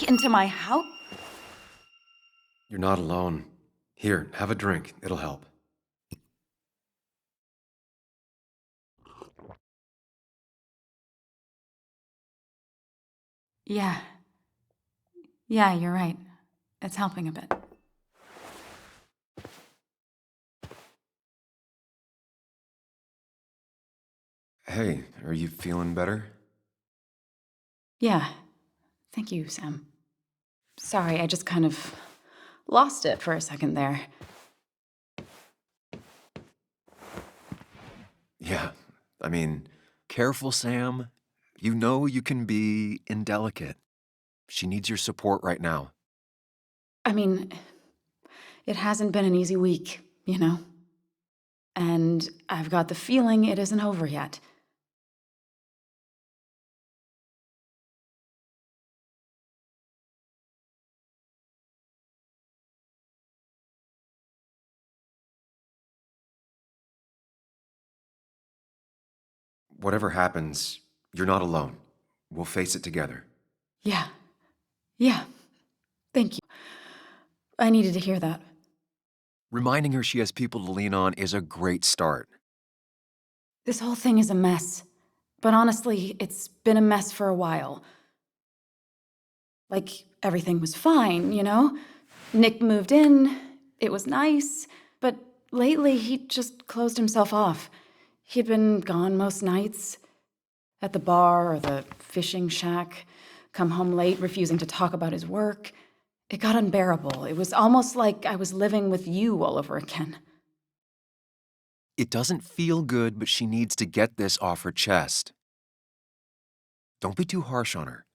Into my house? You're not alone. Here, have a drink. It'll help. Yeah. Yeah, you're right. It's helping a bit. Hey, are you feeling better? Yeah. Thank you, Sam. Sorry, I just kind of lost it for a second there. Yeah, I mean, Careful, Sam. You know you can be indelicate. She needs your support right now. I mean, it hasn't been an easy week, you know? And I've got the feeling it isn't over yet. whatever happens, you're not alone. We'll face it together. Yeah. Yeah. Thank you. I needed to hear that. Reminding her she has people to lean on is a great start. This whole thing is a mess. But honestly, it's been a mess for a while. Like, everything was fine, you know? Nick moved in, it was nice, but lately he just closed himself off. He'd been gone most nights, at the bar or the fishing shack, come home late, refusing to talk about his work. It got unbearable. It was almost like I was living with you all over again. It doesn't feel good, but she needs to get this off her chest. Don't be too harsh on her.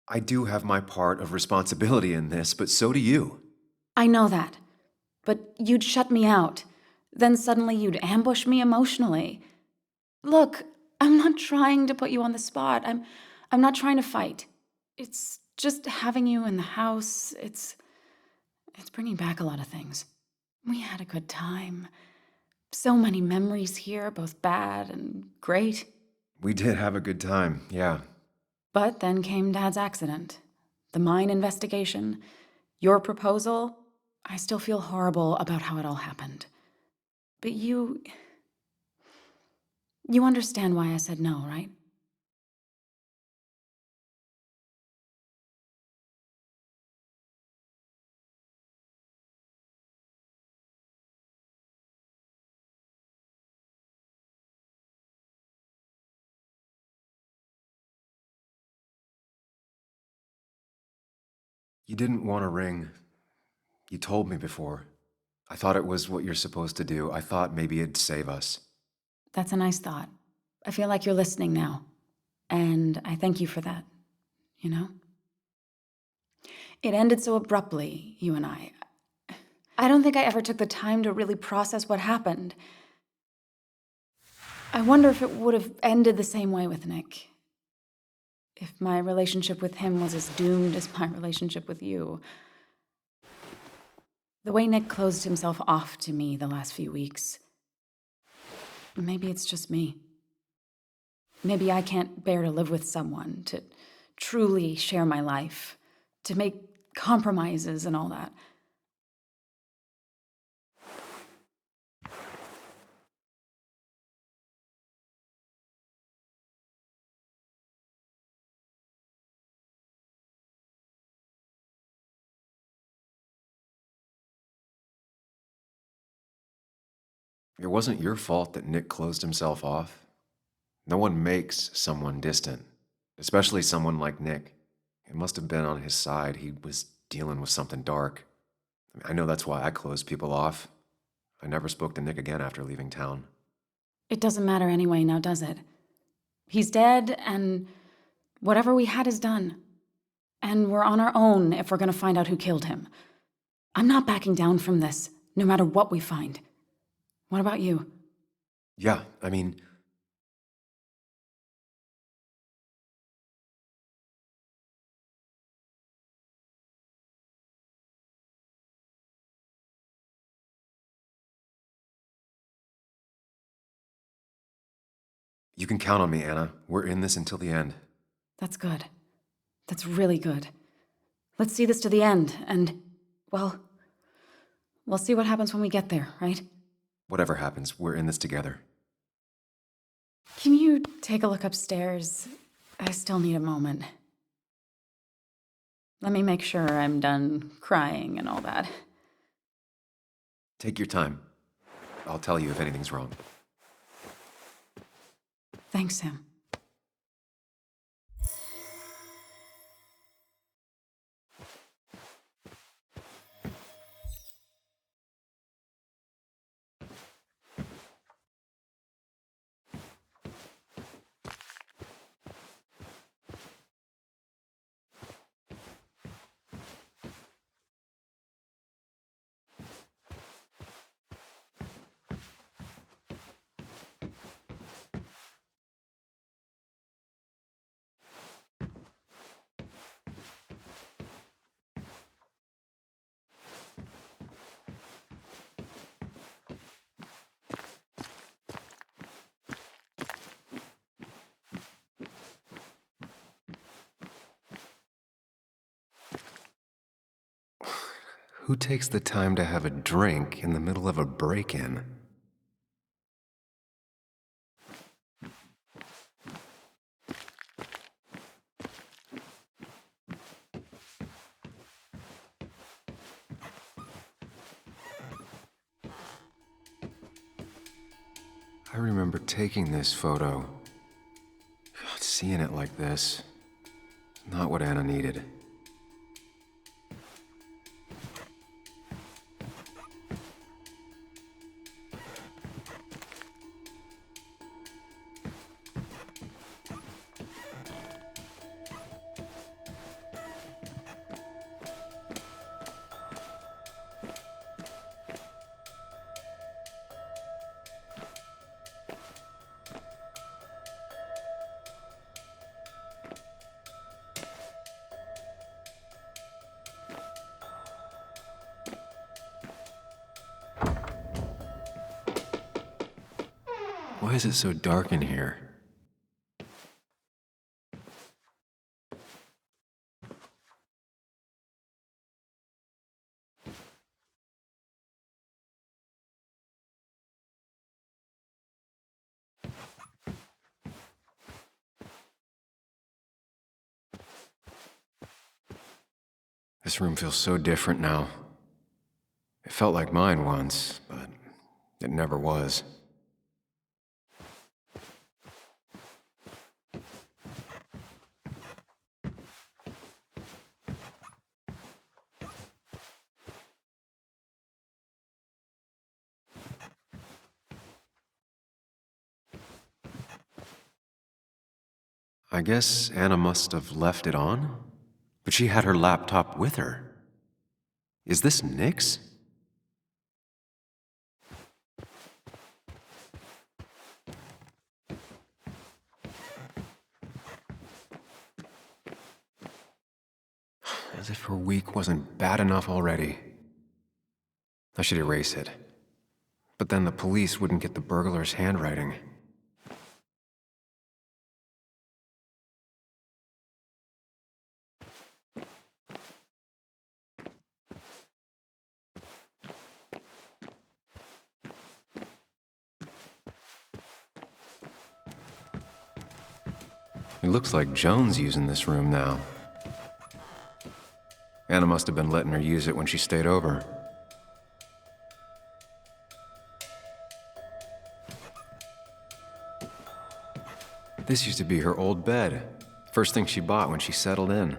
I do have my part of responsibility in this, but so do you. I know that. But you'd shut me out. Then suddenly you'd ambush me emotionally. Look, I'm not trying to put you on the spot. I'm not trying to fight. It's just having you in the house. It's bringing back a lot of things. We had a good time. So many memories here, both bad and great. We did have a good time, yeah. But then came Dad's accident, the mine investigation, your proposal. I still feel horrible about how it all happened. But you understand why I said no, right? You didn't want a ring. You told me before. I thought it was what you're supposed to do. I thought maybe it'd save us. That's a nice thought. I feel like you're listening now. And I thank you for that, you know? It ended so abruptly, you and I. I don't think I ever took the time to really process what happened. I wonder if it would have ended the same way with Nick. If my relationship with him was as doomed as my relationship with you. The way Nick closed himself off to me the last few weeks. Maybe it's just me. Maybe I can't bear to live with someone, to truly share my life, to make compromises and all that. It wasn't your fault that Nick closed himself off. No one makes someone distant, especially someone like Nick. It must have been on his side. He was dealing with something dark. I know that's why I closed people off. I never spoke to Nick again after leaving town. It doesn't matter anyway now, does it? He's dead, and whatever we had is done. And we're on our own if we're gonna find out who killed him. I'm not backing down from this, no matter what we find. What about you? Yeah, I mean, you can count on me, Anna. We're in this until the end. That's good. That's really good. Let's see this to the end, and, well, we'll see what happens when we get there, right? Whatever happens, we're in this together. Can you take a look upstairs? I still need a moment. Let me make sure I'm done crying and all that. Take your time. I'll tell you if anything's wrong. Thanks, Sam. Who takes the time to have a drink in the middle of a break-in? I remember taking this photo. Seeing it like this, not what Anna needed. Why is it so dark in here? This room feels so different now. It felt like mine once, but it never was. I guess Anna must have left it on, but she had her laptop with her. Is this Nick's? As if her week wasn't bad enough already. I should erase it. But then the police wouldn't get the burglar's handwriting. It looks like Joan's using this room now. Anna must have been letting her use it when she stayed over. This used to be her old bed. First thing she bought when she settled in.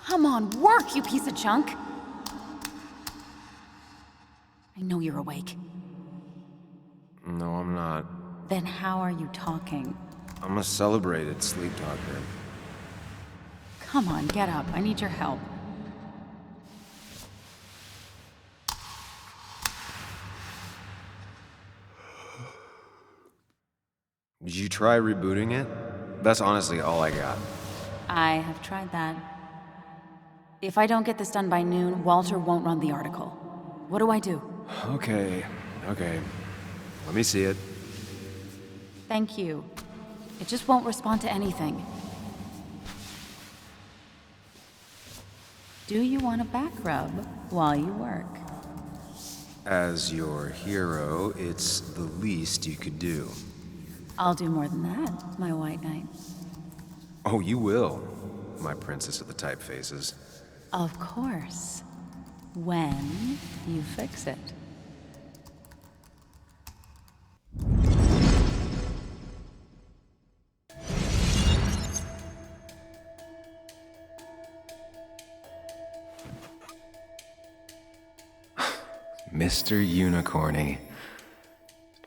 Come on, work, you piece of junk! I know you're awake. No, I'm not. Then how are you talking? I'm a celebrated sleep talker. Come on, get up. I need your help. Did you try rebooting it? That's honestly all I got. I have tried that. If I don't get this done by noon, Walter won't run the article. What do I do? Okay. Let me see it. Thank you. It just won't respond to anything. Do you want a back rub while you work? As your hero, it's the least you could do. I'll do more than that, my white knight. Oh, you will, my princess of the typefaces. Of course. When you fix it. Mr. Unicorny.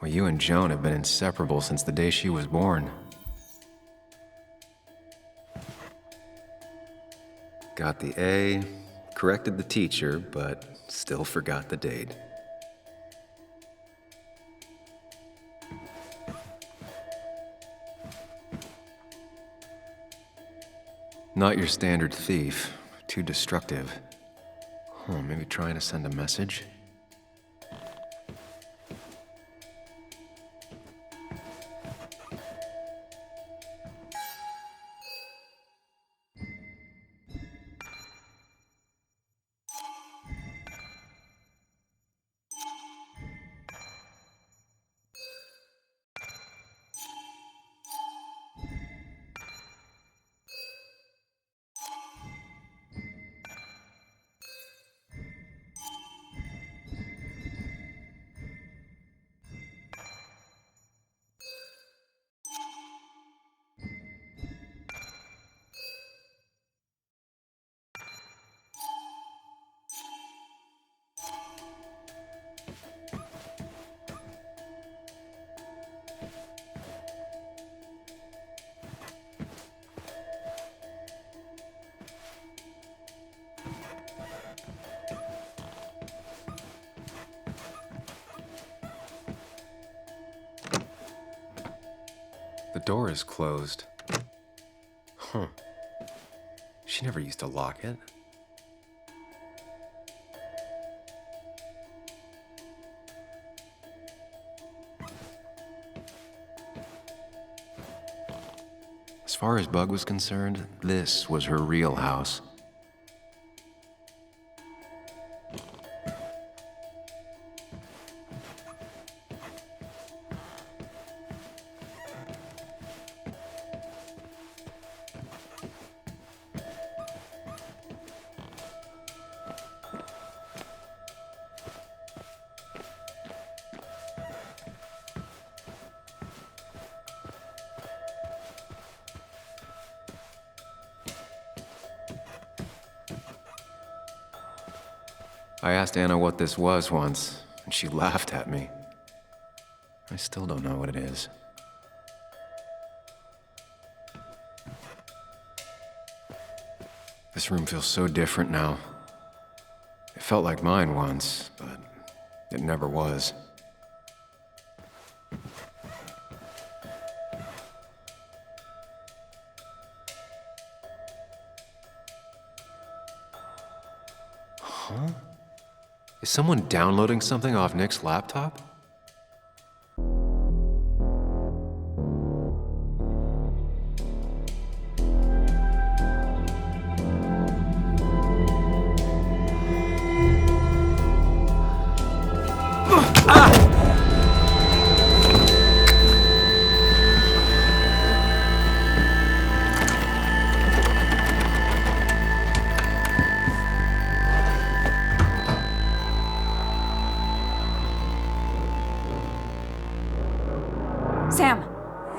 Well, you and Joan have been inseparable since the day she was born. Got the A, corrected the teacher, but still forgot the date. Not your standard thief. Too destructive. Maybe trying to send a message? The door is closed. She never used to lock it. As far as Bug was concerned, this was her real house. I asked Anna what this was once, and she laughed at me. I still don't know what it is. This room feels so different now. It felt like mine once, but it never was. Huh? Is someone downloading something off Nick's laptop? Sam!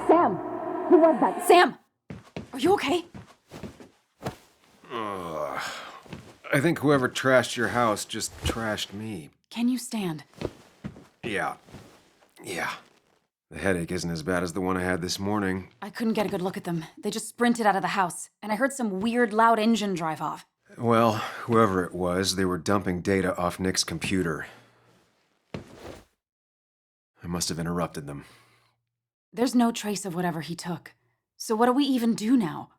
Sam! Who was that? Sam! Are you okay? Ugh. I think whoever trashed your house just trashed me. Can you stand? Yeah. Yeah. The headache isn't as bad as the one I had this morning. I couldn't get a good look at them. They just sprinted out of the house, and I heard some weird, loud engine drive off. Well, whoever it was, they were dumping data off Nick's computer. I must have interrupted them. There's no trace of whatever he took. So what do we even do now?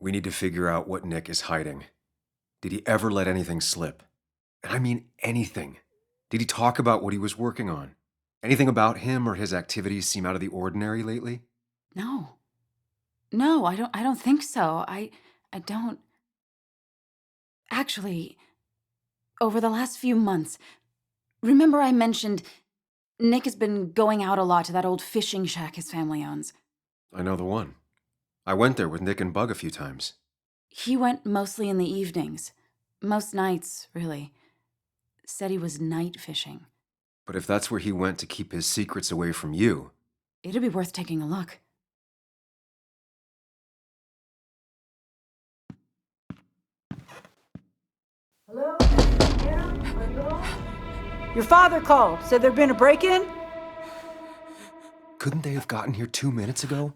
We need to figure out what Nick is hiding. Did he ever let anything slip? And I mean anything. Did he talk about what he was working on? Anything about him or his activities seem out of the ordinary lately? No. No, I don't think so. I don't. Actually, over the last few months, remember I mentioned Nick has been going out a lot to that old fishing shack his family owns. I know the one. I went there with Nick and Bug a few times. He went mostly in the evenings. Most nights, really. Said he was night fishing. But if that's where he went to keep his secrets away from you, It'd be worth taking a look. Hello? Yeah? Are you home? Your father called. Said there'd been a break-in? couldn't they have gotten here 2 minutes ago?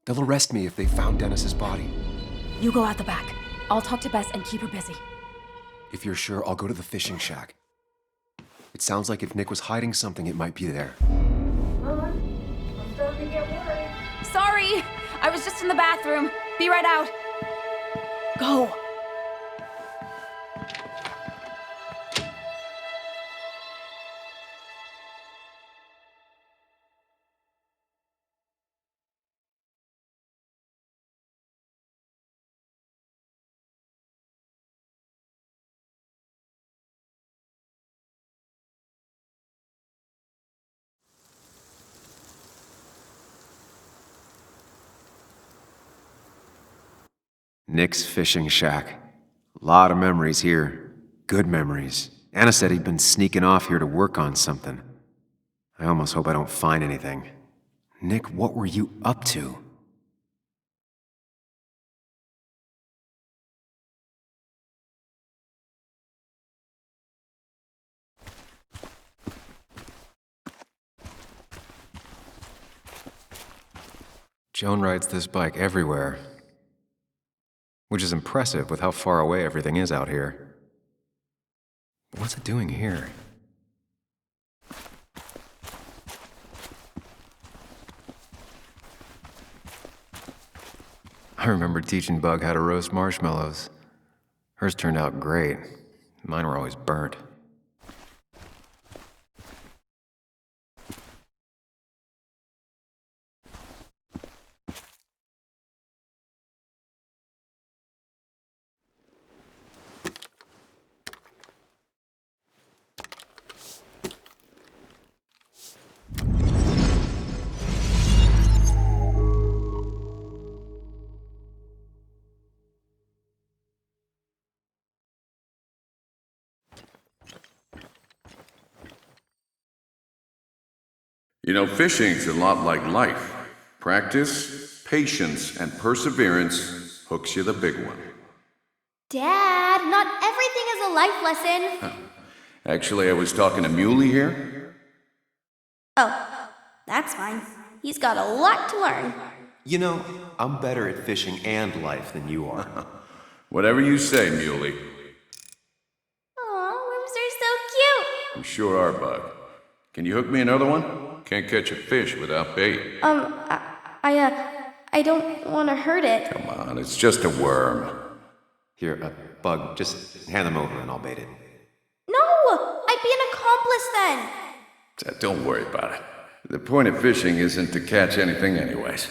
They'll arrest me if they found Dennis's body. You go out the back. I'll talk to Bess and keep her busy. If you're sure, I'll go to the fishing shack. It sounds like if Nick was hiding something, it might be there. I'm starting to get worried. Sorry! I was just in the bathroom. Be right out. Go. Nick's fishing shack. Lot of memories here. Good memories. Anna said he'd been sneaking off here to work on something. I almost hope I don't find anything. Nick, what were you up to? Joan rides this bike everywhere, which is impressive with how far away everything is out here. What's it doing here? I remember teaching Bug how to roast marshmallows. Hers turned out great. Mine were always burnt. You know, fishing's a lot like life. Practice, patience, and perseverance hooks you the big one. Dad, not everything is a life lesson. Actually, I was talking to Muley here. Oh, that's fine. He's got a lot to learn. You know, I'm better at fishing and life than you are. Whatever you say, Muley. Aw, worms are so cute. You sure are, Bug. Can you hook me another one? Can't catch a fish without bait. I don't want to hurt it. Come on, it's just a worm. Here, Bug, just hand them over and I'll bait it. No, I'd be an accomplice then. Don't worry about it. The point of fishing isn't to catch anything anyways.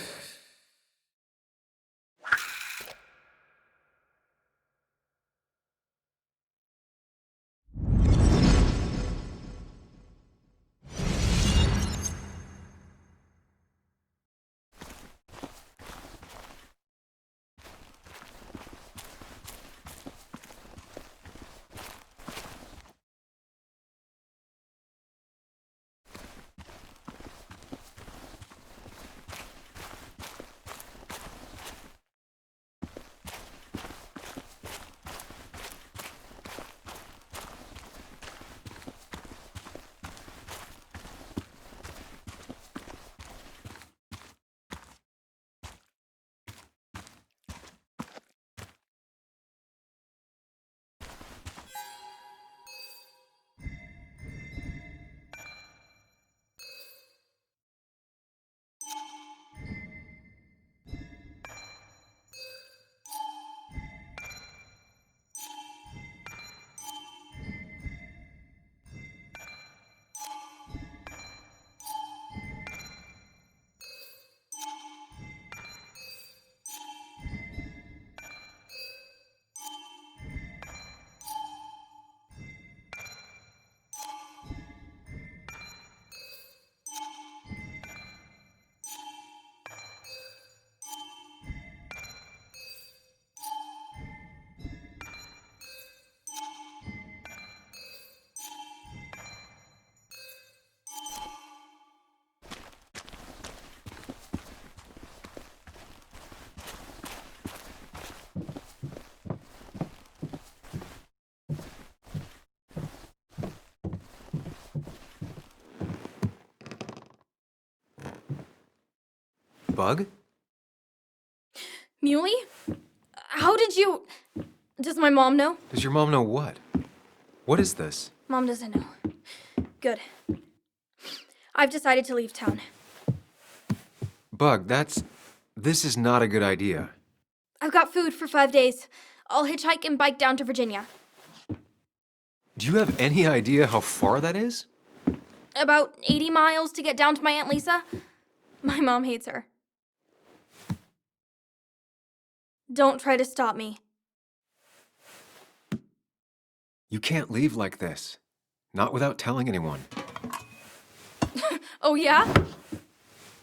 Bug? Muley? How did you... Does my mom know? Does your mom know what? What is this? Mom doesn't know. Good. I've decided to leave town. Bug, this is not a good idea. I've got food for 5 days. I'll hitchhike and bike down to Virginia. Do you have any idea how far that is? About 80 miles to get down to my Aunt Lisa. My mom hates her. Don't try to stop me. You can't leave like this. Not without telling anyone. Oh, yeah?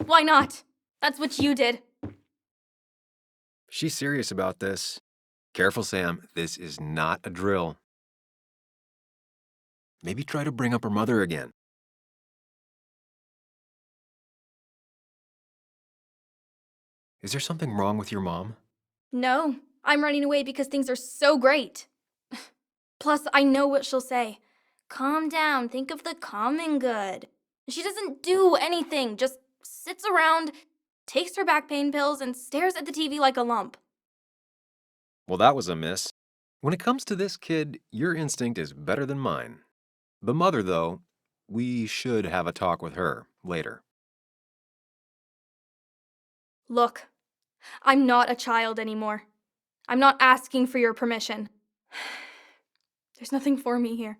Why not? That's what you did. She's serious about this. Careful, Sam. This is not a drill. Maybe try to bring up her mother again. Is there something wrong with your mom? No, I'm running away because things are so great. Plus, I know what she'll say. Calm down, think of the common good. She doesn't do anything, just sits around, takes her back pain pills, and stares at the TV like a lump. Well, that was a miss. When it comes to this kid, your instinct is better than mine. The mother, though, we should have a talk with her later. Look, I'm not a child anymore. I'm not asking for your permission. There's nothing for me here.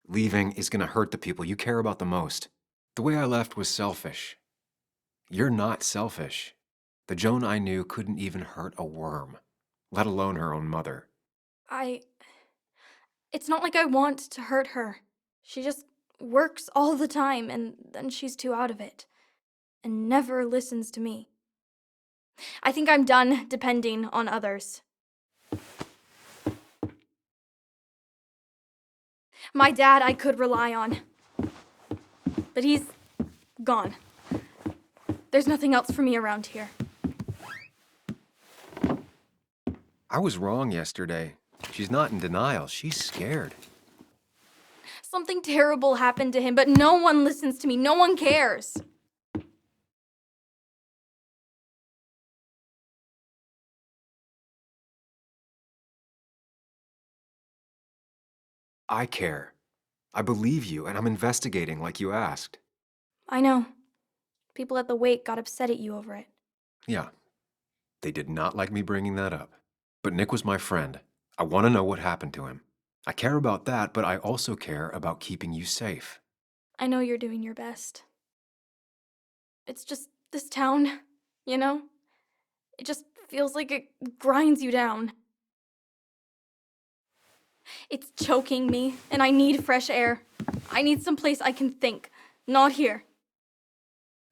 Leaving is going to hurt the people you care about the most. The way I left was selfish. You're not selfish. The Joan I knew couldn't even hurt a worm, let alone her own mother. It's not like I want to hurt her. She just works all the time, and then she's too out of it. And never listens to me. I think I'm done depending on others. My dad I could rely on. But he's gone. There's nothing else for me around here. I was wrong yesterday. She's not in denial. She's scared. Something terrible happened to him, but no one listens to me. No one cares. I care. I believe you, and I'm investigating like you asked. I know. People at the wake got upset at you over it. Yeah. They did not like me bringing that up. But Nick was my friend. I want to know what happened to him. I care about that, but I also care about keeping you safe. I know you're doing your best. It's just this town, you know? It just feels like it grinds you down. It's choking me, and I need fresh air. I need someplace I can think, not here.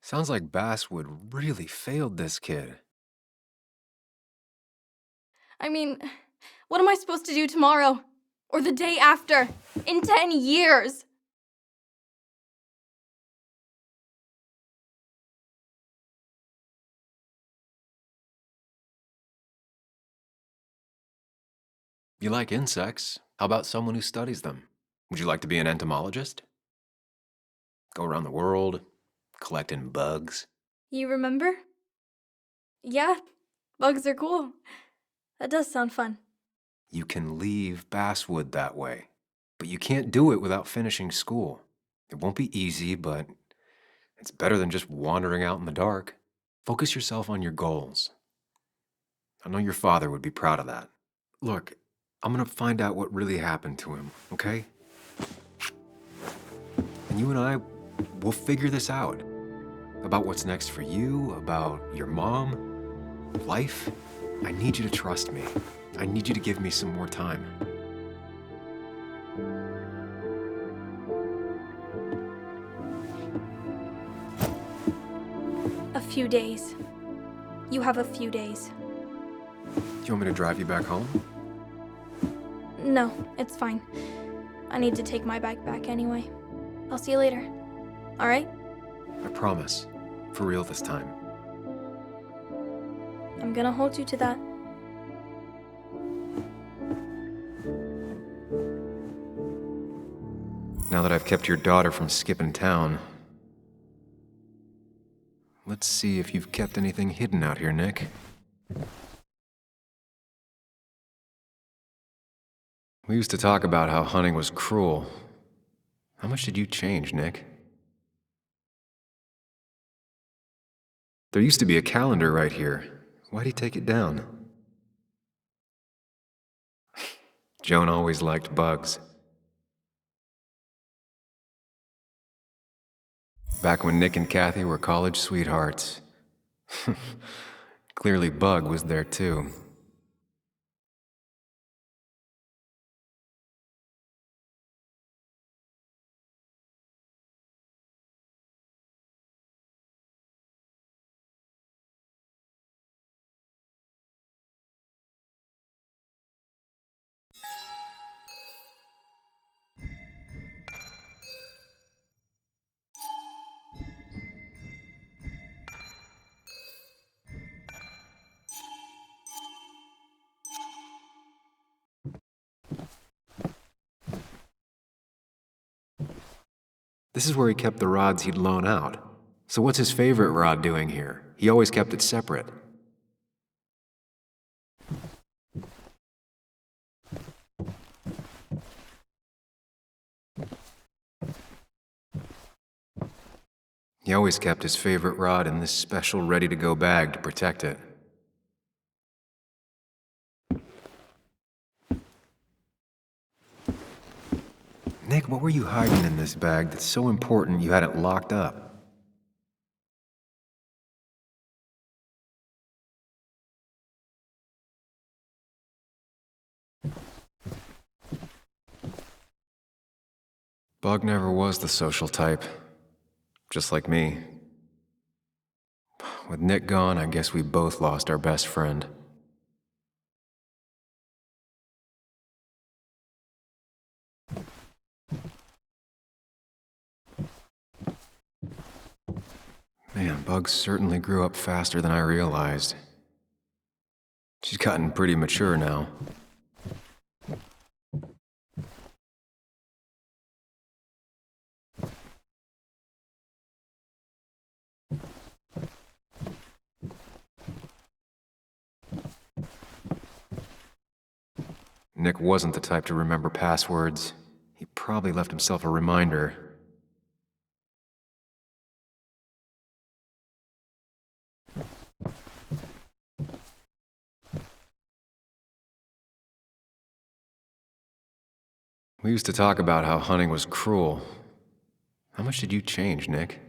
Sounds like Basswood really failed this kid. I mean, what am I supposed to do tomorrow? Or the day after? In 10 years? You like insects? How about someone who studies them? Would you like to be an entomologist? Go around the world, collecting bugs? You remember? Yeah, bugs are cool. That does sound fun. You can leave Basswood that way, but you can't do it without finishing school. It won't be easy, but it's better than just wandering out in the dark. Focus yourself on your goals. I know your father would be proud of that. Look, I'm gonna find out what really happened to him, okay? And you and I, we'll figure this out. About what's next for you, about your mom, life. I need you to trust me. I need you to give me some more time. A few days. You have a few days. Do you want me to drive you back home? No, it's fine. I need to take my bike back anyway. I'll see you later. All right? I promise. For real this time. I'm gonna hold you to that. Now that I've kept your daughter from skipping town, let's see if you've kept anything hidden out here, Nick. We used to talk about how hunting was cruel. How much did you change, Nick? There used to be a calendar right here. Why'd he take it down? Joan always liked bugs. Back when Nick and Kathy were college sweethearts. Clearly Bug was there too. This is where he kept the rods he'd loan out. So what's his favorite rod doing here? He always kept it separate. He always kept his favorite rod in this special ready-to-go bag to protect it. Nick, what were you hiding in this bag that's so important you had it locked up? Bug never was the social type. Just like me. With Nick gone, I guess we both lost our best friend. Man, Bug certainly grew up faster than I realized. She's gotten pretty mature now. Nick wasn't the type to remember passwords. He probably left himself a reminder. We used to talk about how hunting was cruel. How much did you change, Nick?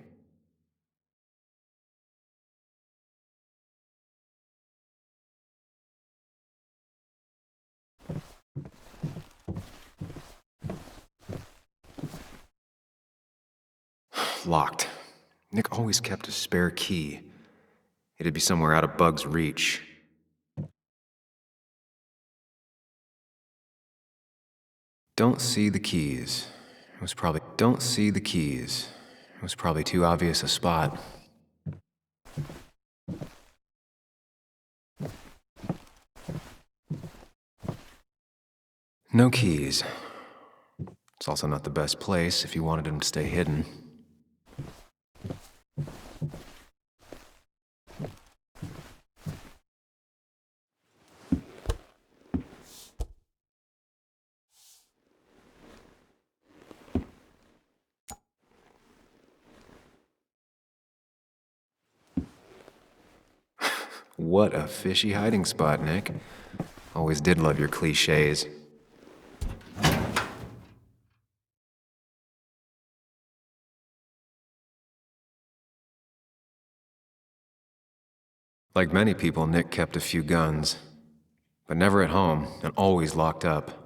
Locked. Nick always kept a spare key. It'd be somewhere out of Bug's reach. Don't see the keys. Don't see the keys. It was probably too obvious a spot. No keys. It's also not the best place if you wanted him to stay hidden. What a fishy hiding spot, Nick. Always did love your cliches. Like many people, Nick kept a few guns, but never at home and always locked up.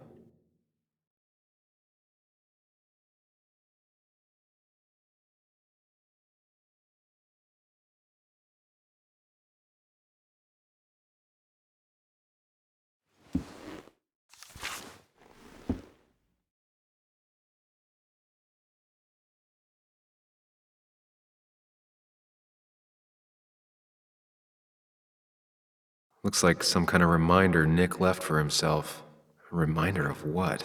Looks like some kind of reminder Nick left for himself. A reminder of what?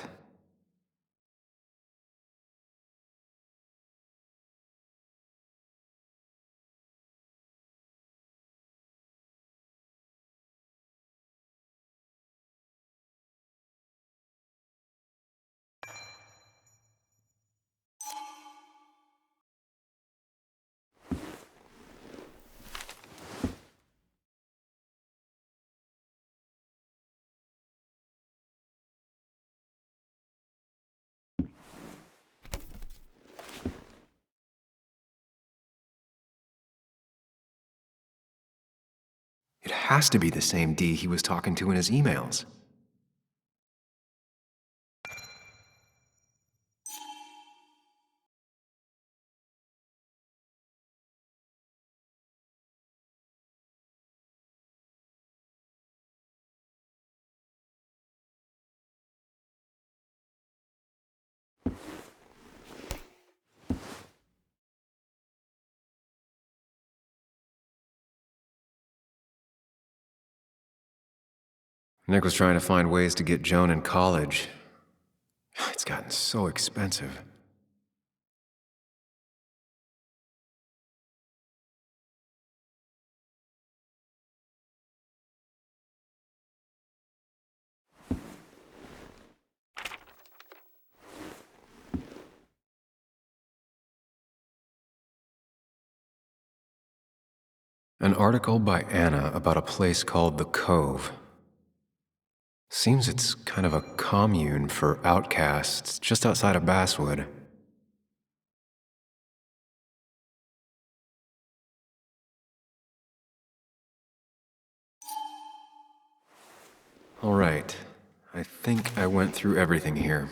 It has to be the same D he was talking to in his emails. Nick was trying to find ways to get Joan in college. It's gotten so expensive. An article by Anna about a place called The Cove. Seems it's kind of a commune for outcasts just outside of Basswood. All right, I think I went through everything here.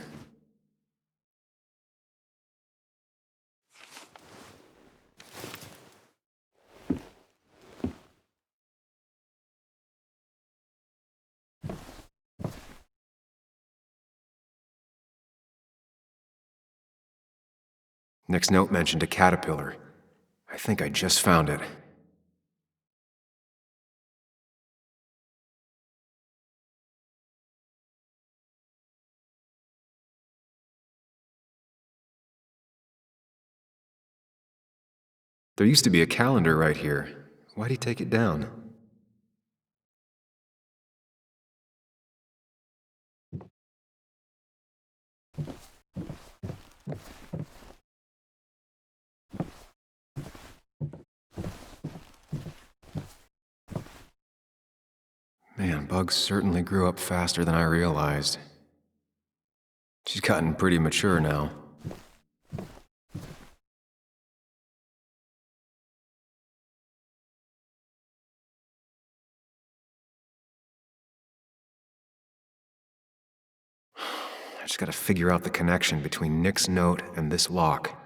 Nick's note mentioned a caterpillar. I think I just found it. There used to be a calendar right here. Why'd he take it down? Man, Bugs certainly grew up faster than I realized. She's gotten pretty mature now. I just gotta figure out the connection between Nick's note and this lock.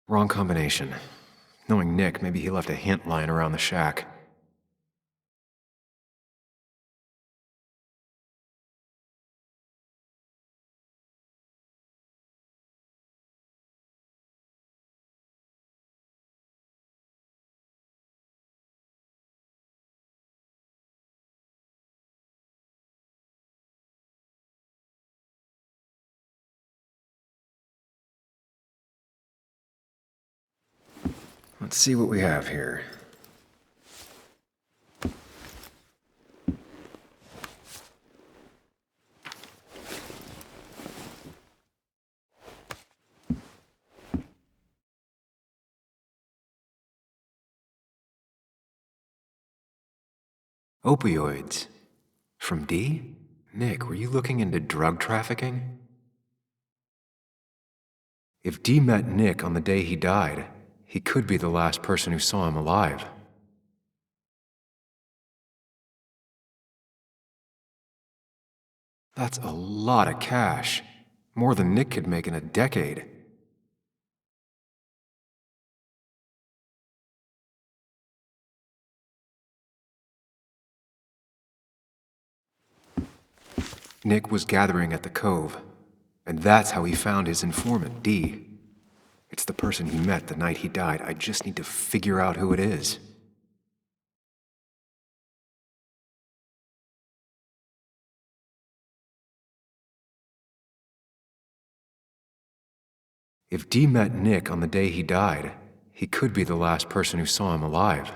Wrong combination. Knowing Nick, maybe he left a hint lying around the shack. Let's see what we have here. Opioids. From D? Nick, were you looking into drug trafficking? If D met Nick on the day he died, he could be the last person who saw him alive. That's a lot of cash. More than Nick could make in a decade. Nick was gathering at the Cove, and that's how he found his informant, D. It's the person he met the night he died. I just need to figure out who it is. If D met Nick on the day he died, he could be the last person who saw him alive.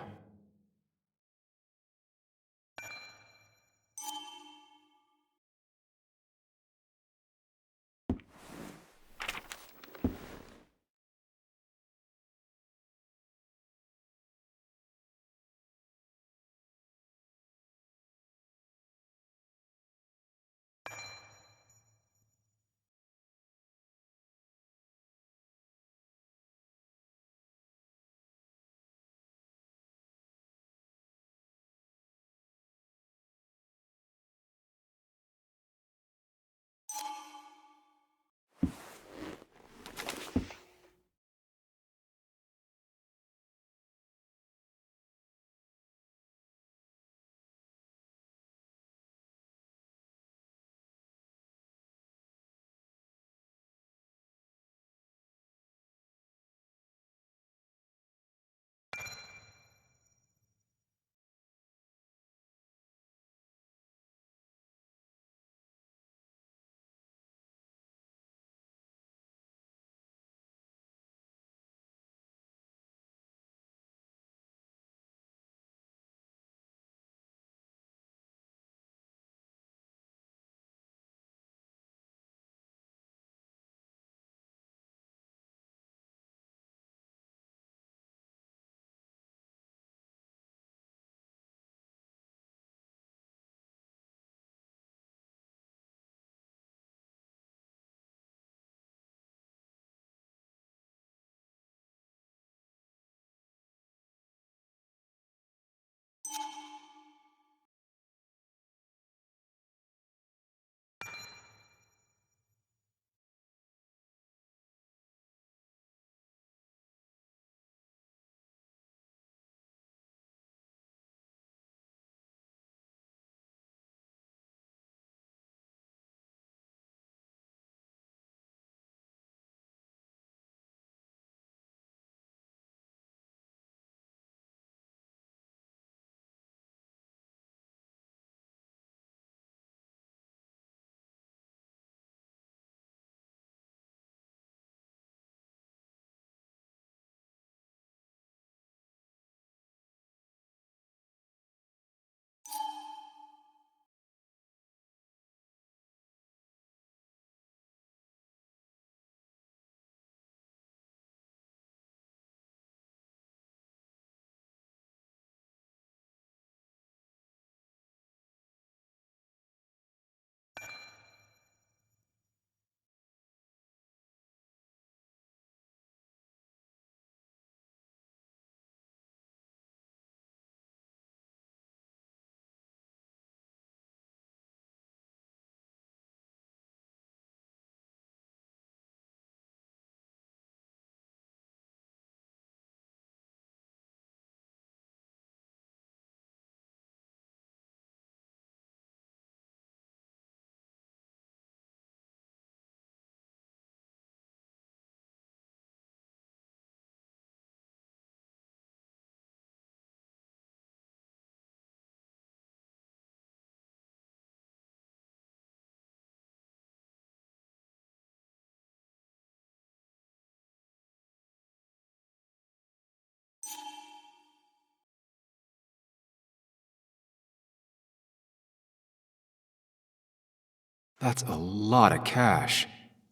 That's a lot of cash.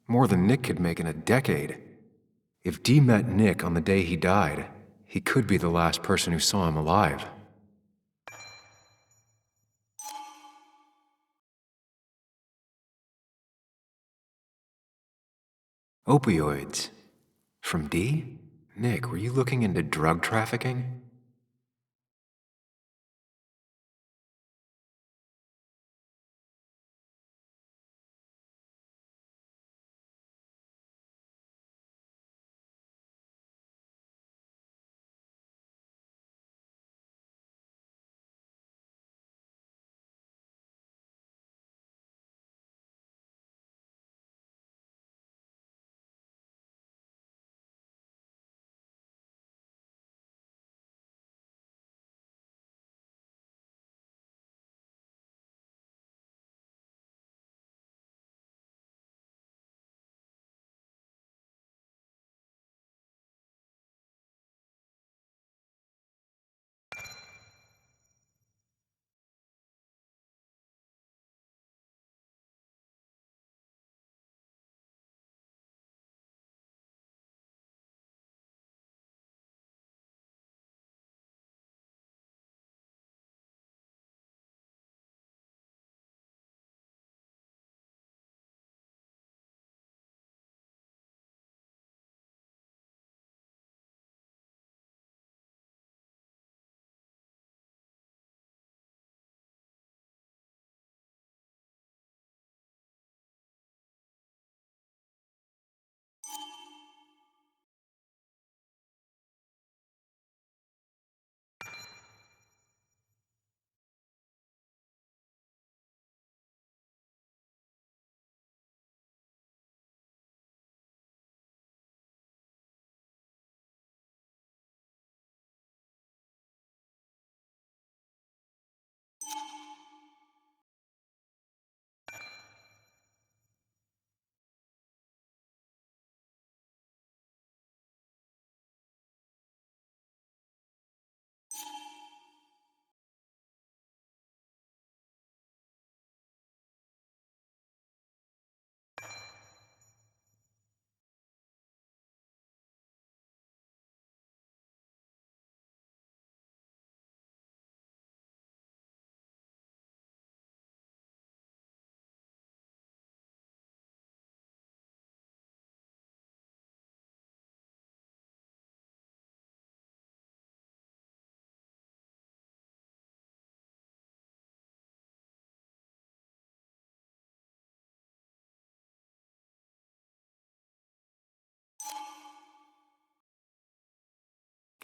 More than Nick could make in a decade. If Dee met Nick on the day he died, he could be the last person who saw him alive. Opioids. From Dee? Nick, were you looking into drug trafficking?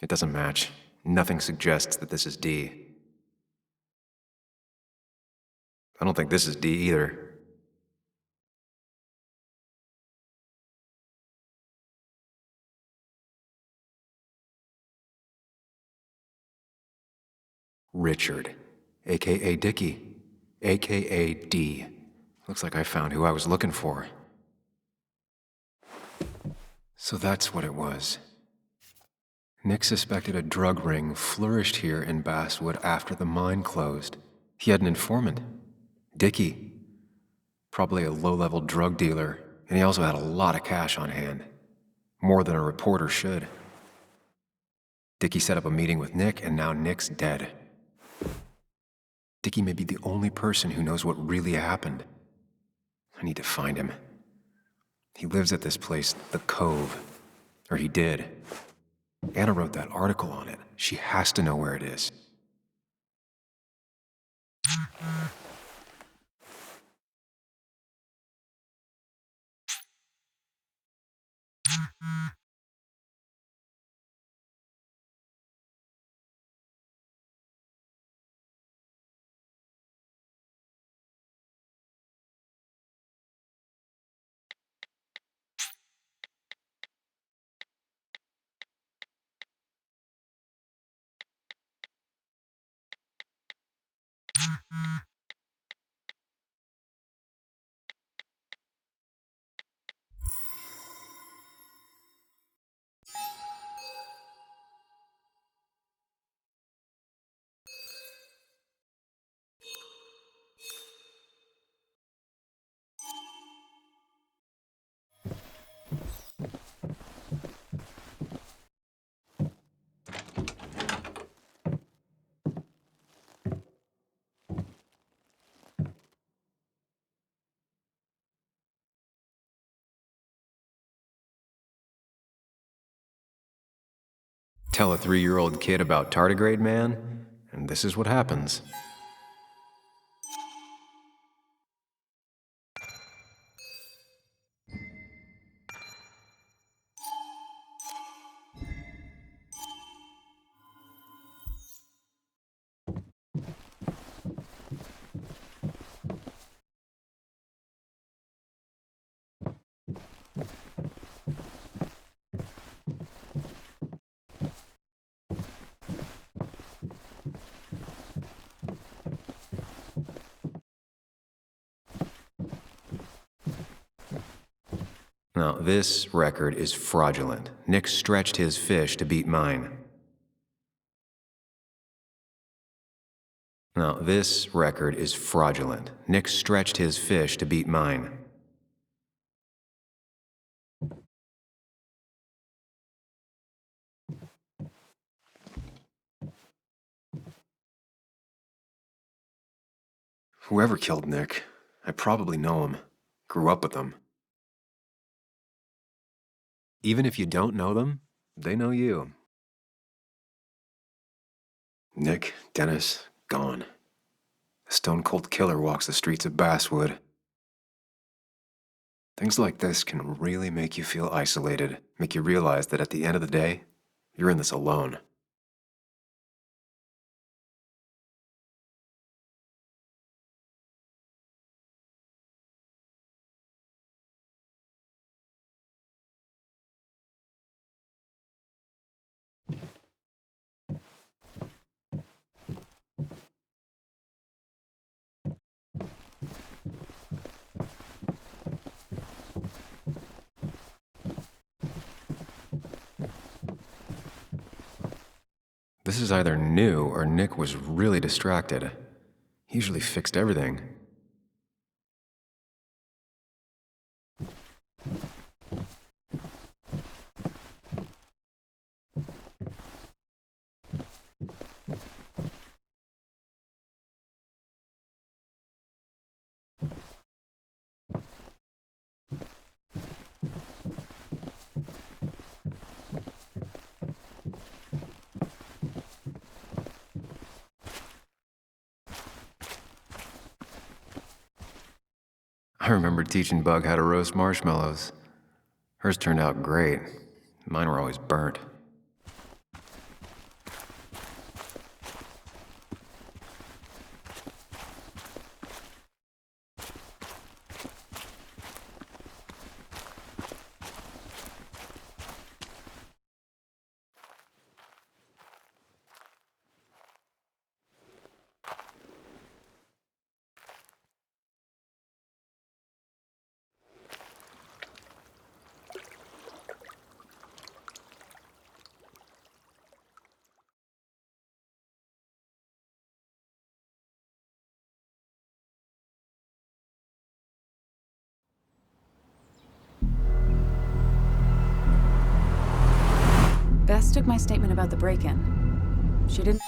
It doesn't match. Nothing suggests that this is Dee. I don't think this is Dee either. Richard, aka Dickie, aka Dee. Looks like I found who I was looking for. So that's what it was. Nick suspected a drug ring flourished here in Basswood after the mine closed. He had an informant, Dickie. Probably a low-level drug dealer, and he also had a lot of cash on hand. More than a reporter should. Dickie set up a meeting with Nick, and now Nick's dead. Dickie may be the only person who knows what really happened. I need to find him. He lives at this place, The Cove. Or he did. Anna wrote that article on it. She has to know where it is. Tell a 3-year-old kid about tardigrade man, and this is what happens. Now, this record is fraudulent. Nick stretched his fish to beat mine. Now, this record is fraudulent. Nick stretched his fish to beat mine. Whoever killed Nick, I probably know him. Grew up with him. Even if you don't know them, they know you. Nick, Dennis, gone. A stone-cold killer walks the streets of Basswood. Things like this can really make you feel isolated, make you realize that at the end of the day, you're in this alone. This is either new or Nick was really distracted. He usually fixed everything. I remember teaching Bug how to roast marshmallows. Hers turned out great. Mine were always burnt. Bess took my statement about the break-in. She didn't...